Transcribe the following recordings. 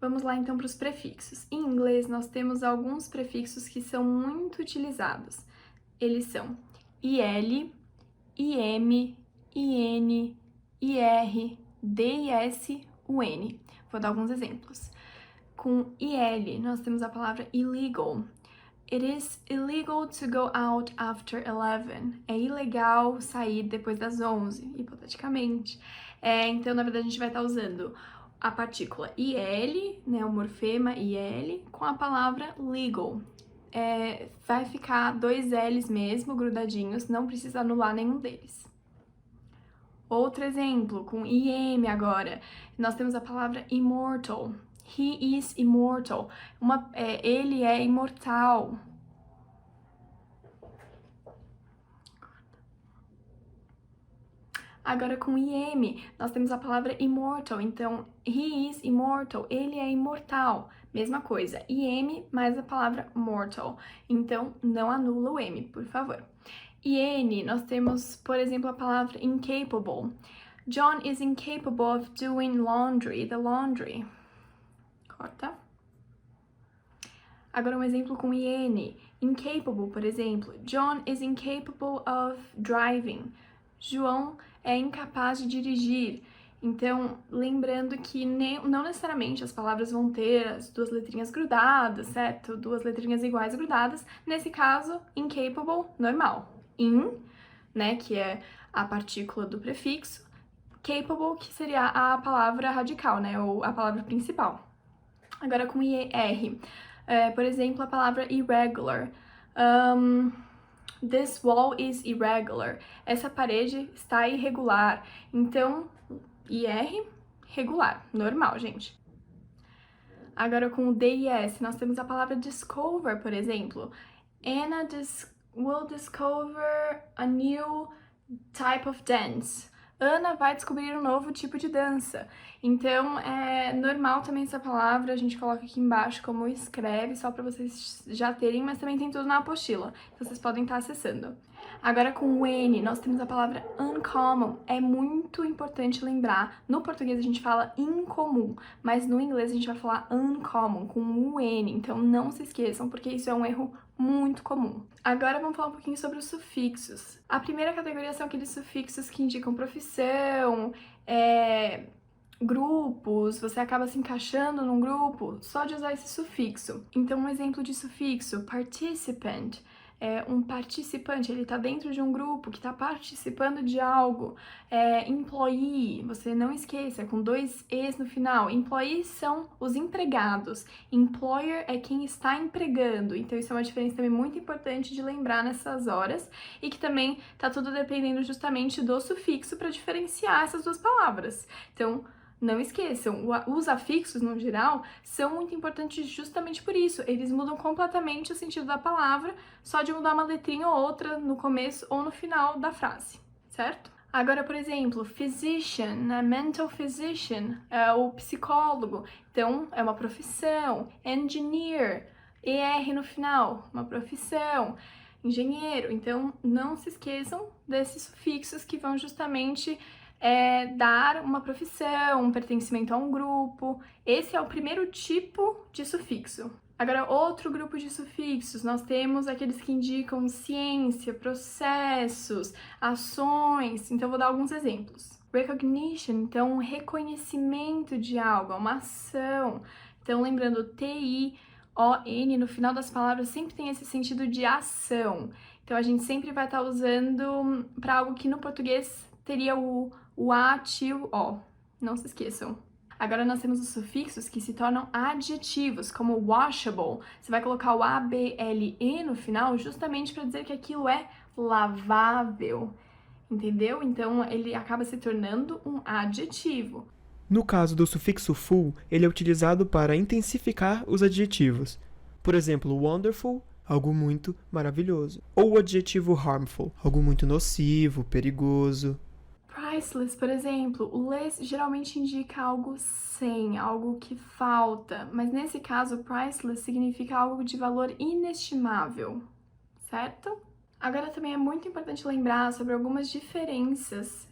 Vamos lá então para os prefixos. Em inglês, nós temos alguns prefixos que são muito utilizados. Eles são IL, IM, IN, IR, DIS, UN. Vou dar alguns exemplos. Com IL, nós temos a palavra illegal. It is illegal to go out after 11. É ilegal sair depois das 11, hipoteticamente. Então, na verdade, a gente vai estar usando a partícula IL, né, o morfema IL, com a palavra legal. Vai ficar dois L's mesmo, grudadinhos, não precisa anular nenhum deles. Outro exemplo, com IM agora, nós temos a palavra immortal. He is immortal. Ele é imortal. Agora com IM, nós temos a palavra immortal. Então, he is immortal. Ele é imortal. Mesma coisa. IM mais a palavra mortal. Então, não anula o M, por favor. IN, nós temos, por exemplo, a palavra incapable. John is incapable of doing the laundry. Corta. Agora um exemplo com IN. Incapable, por exemplo. John is incapable of driving. João é incapaz de dirigir. Então, lembrando que não necessariamente as palavras vão ter as duas letrinhas grudadas, certo? Duas letrinhas iguais grudadas. Nesse caso, incapable, normal. In, né, que é a partícula do prefixo. Capable, que seria a palavra radical, né, ou a palavra principal. Agora com IR, por exemplo, a palavra irregular. This wall is irregular. Essa parede está irregular. Então, IR, regular, normal, gente. Agora com o DIS, nós temos a palavra discover, por exemplo. Anna will discover a new type of dance. Ana vai descobrir um novo tipo de dança. Então, é normal também essa palavra, a gente coloca aqui embaixo como escreve, só para vocês já terem, mas também tem tudo na apostila, então vocês podem estar acessando. Agora com o N, nós temos a palavra uncommon. É muito importante lembrar, no português a gente fala incomum, mas no inglês a gente vai falar uncommon, com o N, então não se esqueçam, porque isso é um erro muito comum. Agora vamos falar um pouquinho sobre os sufixos. A primeira categoria são aqueles sufixos que indicam profissão, grupos, você acaba se encaixando num grupo só de usar esse sufixo. Então, um exemplo de sufixo, participant, um participante, ele está dentro de um grupo que está participando de algo. Employee, você não esqueça, com dois E's no final. Employees são os empregados. Employer é quem está empregando. Então, isso é uma diferença também muito importante de lembrar nessas horas e que também está tudo dependendo justamente do sufixo para diferenciar essas duas palavras. Então, não esqueçam, os afixos, no geral, são muito importantes justamente por isso. Eles mudam completamente o sentido da palavra, só de mudar uma letrinha ou outra no começo ou no final da frase, certo? Agora, por exemplo, physician, né? Mental physician, é o psicólogo. Então, é uma profissão. Engineer, ER no final, uma profissão. Engenheiro. Então, não se esqueçam desses sufixos que vão justamente dar uma profissão, um pertencimento a um grupo. Esse é o primeiro tipo de sufixo. Agora, outro grupo de sufixos, nós temos aqueles que indicam ciência, processos, ações. Então, vou dar alguns exemplos. Recognition, então, reconhecimento de algo, uma ação. Então, lembrando, TION, no final das palavras, sempre tem esse sentido de ação. Então, a gente sempre vai estar usando para algo que no português teria o A, tio, O. Não se esqueçam. Agora nós temos os sufixos que se tornam adjetivos, como washable. Você vai colocar o ABLE no final justamente para dizer que aquilo é lavável. Entendeu? Então ele acaba se tornando um adjetivo. No caso do sufixo full, ele é utilizado para intensificar os adjetivos. Por exemplo, wonderful, algo muito maravilhoso. Ou o adjetivo harmful, algo muito nocivo, perigoso. Priceless, por exemplo, o less geralmente indica algo sem, algo que falta, mas nesse caso, priceless significa algo de valor inestimável, certo? Agora também é muito importante lembrar sobre algumas diferenças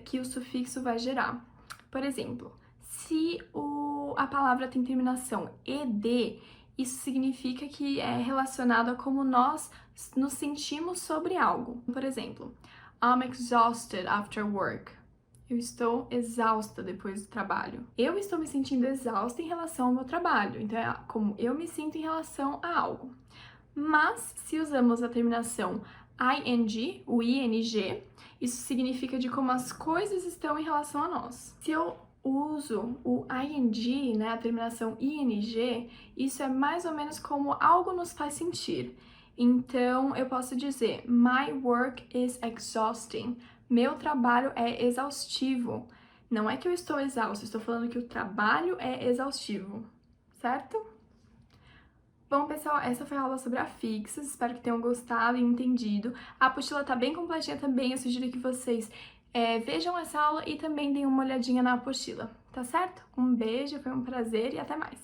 que o sufixo vai gerar. Por exemplo, se a palavra tem terminação ed, isso significa que é relacionado a como nós nos sentimos sobre algo. Por exemplo, I'm exhausted after work. Eu estou exausta depois do trabalho. Eu estou me sentindo exausta em relação ao meu trabalho. Então, é como eu me sinto em relação a algo. Mas, se usamos a terminação ing, o ing, isso significa de como as coisas estão em relação a nós. Se eu uso o ing, né, a terminação ing, isso é mais ou menos como algo nos faz sentir. Então, eu posso dizer, my work is exhausting. Meu trabalho é exaustivo. Não é que eu estou exausto, estou falando que o trabalho é exaustivo, certo? Bom, pessoal, essa foi a aula sobre afixos, espero que tenham gostado e entendido. A apostila tá bem completinha também, eu sugiro que vocês vejam essa aula e também deem uma olhadinha na apostila, tá certo? Um beijo, foi um prazer e até mais!